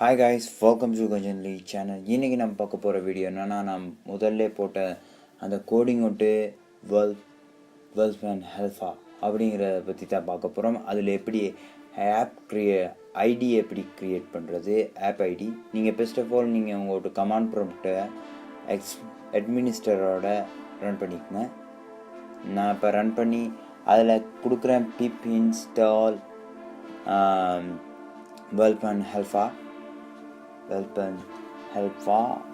Hi guys, welcome to Gajanli channel. இன்னைக்கு நம்ம பார்க்க போற வீடியோ என்னன்னா நான் முதல்ல போட்ட அந்த கோடிங் விட்டு Wolfram Alpha அப்படிங்கறத பத்தி தான் பார்க்க போறோம். அதுல எப்படி ஆப் ஐடி எப்படி கிரியேட் பண்றது, ஆப் ஐடி. நீங்க first of all நீங்க உங்களோட கமாண்ட் ப்ராம்ப்ட் அட்மினிஸ்ட்ரேட்டரோட ரன் பண்ணிக்கங்க. நான் இப்ப ரன் பண்ணி அதுல கொடுக்கிறேன் pip install Wolfram Alpha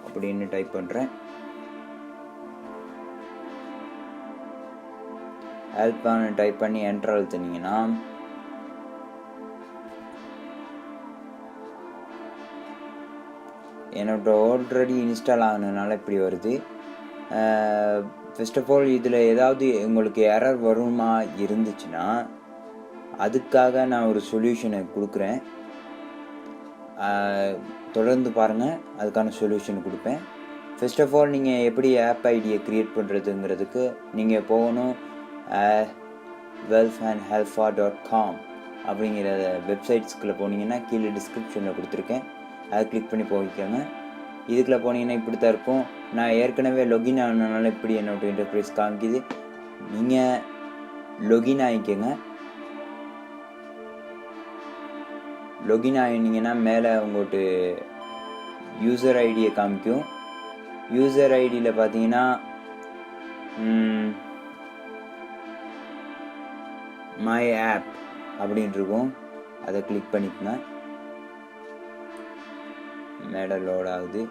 அப்படின்னு டைப் பண்றேன். ஆல்பான்னு டைப் பண்ணி என்டர் அழுத்தினீங்கன்னா என்னோட ஆல்ரெடி இன்ஸ்டால் ஆகுனதுனால இப்படி வருது. ஃபர்ஸ்ட் ஆஃப் ஆல் இதில் ஏதாவது உங்களுக்கு எரர் வருமா இருந்துச்சுன்னா அதுக்காக நான் ஒரு சொல்யூஷனை கொடுக்குறேன். தொடர்ந்து பாருங்கள், அதுக்கான சொல்யூஷன் கொடுப்பேன். ஃபர்ஸ்ட் ஆஃப் ஆல் நீங்கள் எப்படி ஆப் ஐடியை க்ரியேட் பண்ணுறதுங்கிறதுக்கு நீங்கள் போகணும். wolframalpha.com அப்படிங்கிற வெப்சைட்ஸ்குள்ளே போனீங்கன்னா கீழே டிஸ்கிரிப்ஷனில் கொடுத்துருக்கேன், அதை கிளிக் பண்ணி போய்க்கோங்க. இதுக்குள்ளே போனீங்கன்னா இப்படி தான் இருக்கும். நான் ஏற்கனவே லொகின் ஆனதுனால இப்படி என்னோட இன்டர்ஃபேஸ் காமிக்குது. நீங்கள் லொகின் ஆகிக்கோங்க. லொகின் ஆகினீங்கன்னா மேலே உங்கள்கிட்ட யூசர் ஐடியை காமிக்கும். யூசர் ஐடியில் பார்த்தீங்கன்னா மை ஆப் அப்படின்னு இருக்கும், அதை கிளிக் பண்ணிக்கங்க. மேலே லோட் ஆகுது.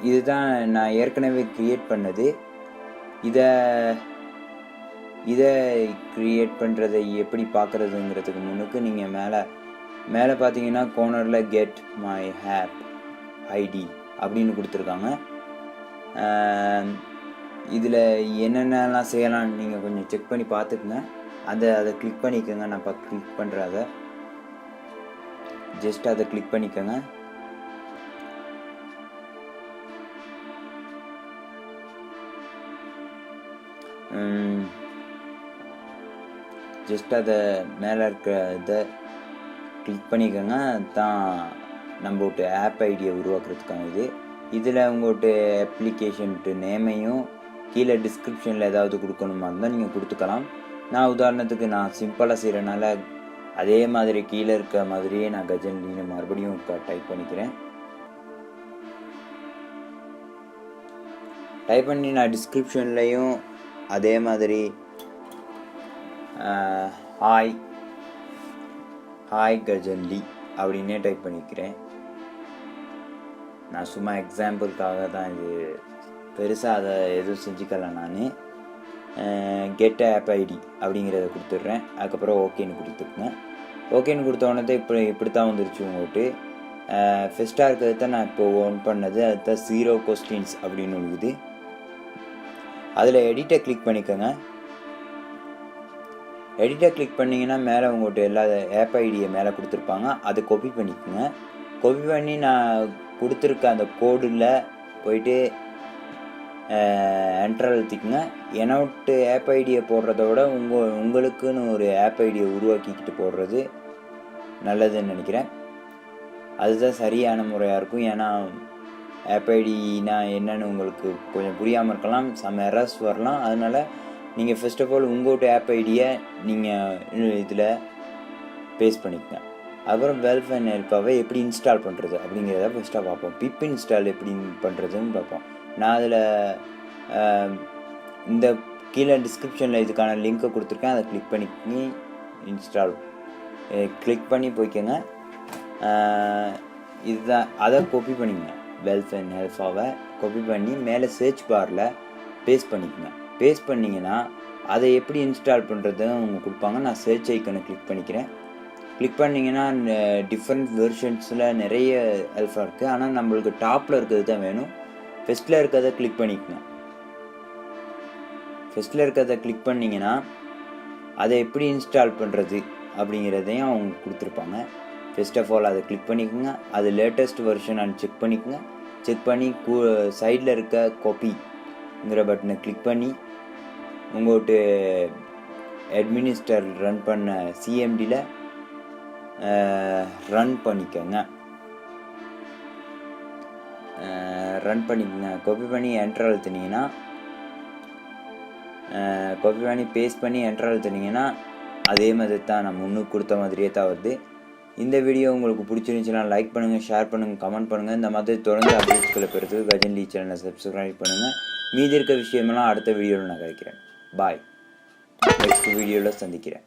இதுதான் நான் ஏற்கனவே க்ரியேட் பண்ணது. இதை க்ரியேட் பண்ணுறதை எப்படி பார்க்குறதுங்கிறதுக்கு முன்னுக்கு நீங்கள் மேலே பார்த்தீங்கன்னா கோர்னரில் கெட் மை ஆப் ஐடி அப்படின்னு கொடுத்துருக்காங்க. இதில் என்னென்னலாம் செய்யலாம்னு நீங்கள் கொஞ்சம் செக் பண்ணி பார்த்துக்குங்க. அதை கிளிக் பண்ணிக்கோங்க. நான் இப்போ கிளிக் பண்ணுறத ஜஸ்ட் அதை கிளிக் பண்ணிக்கோங்க. ஜஸ்ட் அதை மேலே இருக்கிற இதை கிளிக் பண்ணிக்கோங்க. தான் நம்மளோட ஆப் ஐடியை உருவாக்குறதுக்கான இதில் உங்கள்கிட்ட அப்ளிகேஷன்ட்டு நேமையும் கீழே டிஸ்கிரிப்ஷனில் ஏதாவது கொடுக்கணுமா இருந்தால் நீங்கள் கொடுத்துக்கலாம். நான் உதாரணத்துக்கு நான் சிம்பிளாக செய்கிறனால அதே மாதிரி கீழே இருக்க மாதிரியே நான் கஜன்லின்னு மறுபடியும் டைப் பண்ணிக்கிறேன். டைப் பண்ணி நான் டிஸ்கிரிப்ஷன்லையும் அதே மாதிரி ஹாய் கஜன்லி அப்படின்னே டைப் பண்ணிக்கிறேன். நான் சும்மா எக்ஸாம்பிளுக்காக தான், இது பெருசாக அதை எதுவும் செஞ்சுக்கல. நான் கெட் ஆப் ஐடி அப்படிங்கிறத கொடுத்துட்றேன். அதுக்கப்புறம் ஓகேன்னு கொடுத்துருங்க. ஓகேன்னு கொடுத்த உடனே இப்படி தான் வந்துருச்சு உங்கள்கிட்ட. ஃபஸ்ட்டாக இருக்கிறது தான் நான் இப்போ ஒன் பண்ணது, அதுதான் 0 questions அப்படின்னு இருக்குது. அதில் எடிட்டை கிளிக் பண்ணிக்கோங்க. எடிட்டை கிளிக் பண்ணிங்கன்னா மேலே உங்கள்கிட்ட எல்லா ஆப் ஐடியை மேலே கொடுத்துருப்பாங்க. அதை காப்பி பண்ணிக்கோங்க. காப்பி பண்ணி நான் கொடுத்துருக்க அந்த கோடில் போயிட்டு என்டர் அழுத்திக்கங்க. என்னோட ஆப் ஐடியை போடுறத விட உங்களுக்குன்னு ஒரு ஆப் ஐடியை உருவாக்கிக்கிட்டு போடுறது நல்லதுன்னு நினைக்கிறேன். அதுதான் சரியான முறையாக இருக்கும். ஏன்னா ஆப் ஐடினா என்னன்னு உங்களுக்கு கொஞ்சம் புரியாமல் இருக்கலாம், சம் எரர்ஸ் வரலாம். அதனால் நீங்கள் ஃபர்ஸ்ட் ஆஃப் ஆல் உங்கள்கிட்ட ஆப் ஐடியை நீங்கள் இதில் பேஸ்ட் பண்ணிக்கங்க. அப்புறம் Wolfram Alphaவை எப்படி இன்ஸ்டால் பண்ணுறது அப்படிங்கிறத ஃபஸ்ட்டாக பார்ப்போம். பிப் இன்ஸ்டால் எப்படி பண்ணுறதுன்னு பார்ப்போம். நான் அதில் இந்த கீழே டிஸ்கிரிப்ஷனில் இதுக்கான லிங்க்கை கொடுத்துருக்கேன், அதை கிளிக் பண்ணி இன்ஸ்டால் கிளிக் பண்ணி போய்க்கோங்க. இதுதான், அதை காப்பி பண்ணிக்கங்க. Wolfram Alphaவை காப்பி பண்ணி மேலே சர்ச் பாரில் பேஸ்ட் பண்ணிக்கோங்க. பேஸ்ட் பண்ணிங்கன்னா அதை எப்படி இன்ஸ்டால் பண்ணுறதுன்னு அவங்க கொடுப்பாங்க. நான் சர்ச் ஐக்கனை கிளிக் பண்ணிக்கிறேன். கிளிக் பண்ணிங்கன்னா டிஃப்ரெண்ட் வெர்ஷன்ஸில் நிறைய அல்ஃபா இருக்குது. ஆனால் நம்மளுக்கு டாப்பில் இருக்கிறது தான் வேணும். ஃபஸ்ட்டில் இருக்கிறத கிளிக் பண்ணிக்கோங்க. ஃபஸ்ட்டில் இருக்கிறத கிளிக் பண்ணிங்கன்னா அதை எப்படி இன்ஸ்டால் பண்ணுறது அப்படிங்கிறதையும் அவங்க கொடுத்துருப்பாங்க. ஃபர்ஸ்ட் ஆஃப் ஆல் அதை கிளிக் பண்ணிக்கோங்க. அது லேட்டஸ்ட் வெர்ஷன் செக் பண்ணிக்கோங்க. செக் பண்ணி சைடில் இருக்க காப்பிங்கிற பட்டனை கிளிக் பண்ணி உங்கள்கிட்ட அட்மினிஸ்ட்ரேட்டர் ரன் பண்ண சிஎம்டியில் ரன் பண்ணிக்கோங்க. காப்பி பண்ணி என்டர் அழுத்தினீங்கன்னா காப்பி பண்ணி பேஸ்ட் பண்ணி என்டர் அழுத்தினீங்கன்னா அதே மாதிரி தான் நம்ம முன்னுக்கு கொடுத்த மாதிரியே தான் வருது. இந்த வீடியோ உங்களுக்கு பிடிச்சிருந்துச்சுன்னா லைக் பண்ணுங்கள், ஷேர் பண்ணுங்கள், கமெண்ட் பண்ணுங்கள். இந்த மாதிரி தொடர்ந்து அப்டேட்ஸ்களை பெறுறதுக்கு கஜன் லீ சேனலை சப்ஸ்கிரைப் பண்ணுங்கள். மீதி இருக்க விஷயமெல்லாம் அடுத்த வீடியோவில் நான் கிடைக்கிறேன். பாய். நெக்ஸ்ட் வீடியோவில் சந்திக்கிறேன்.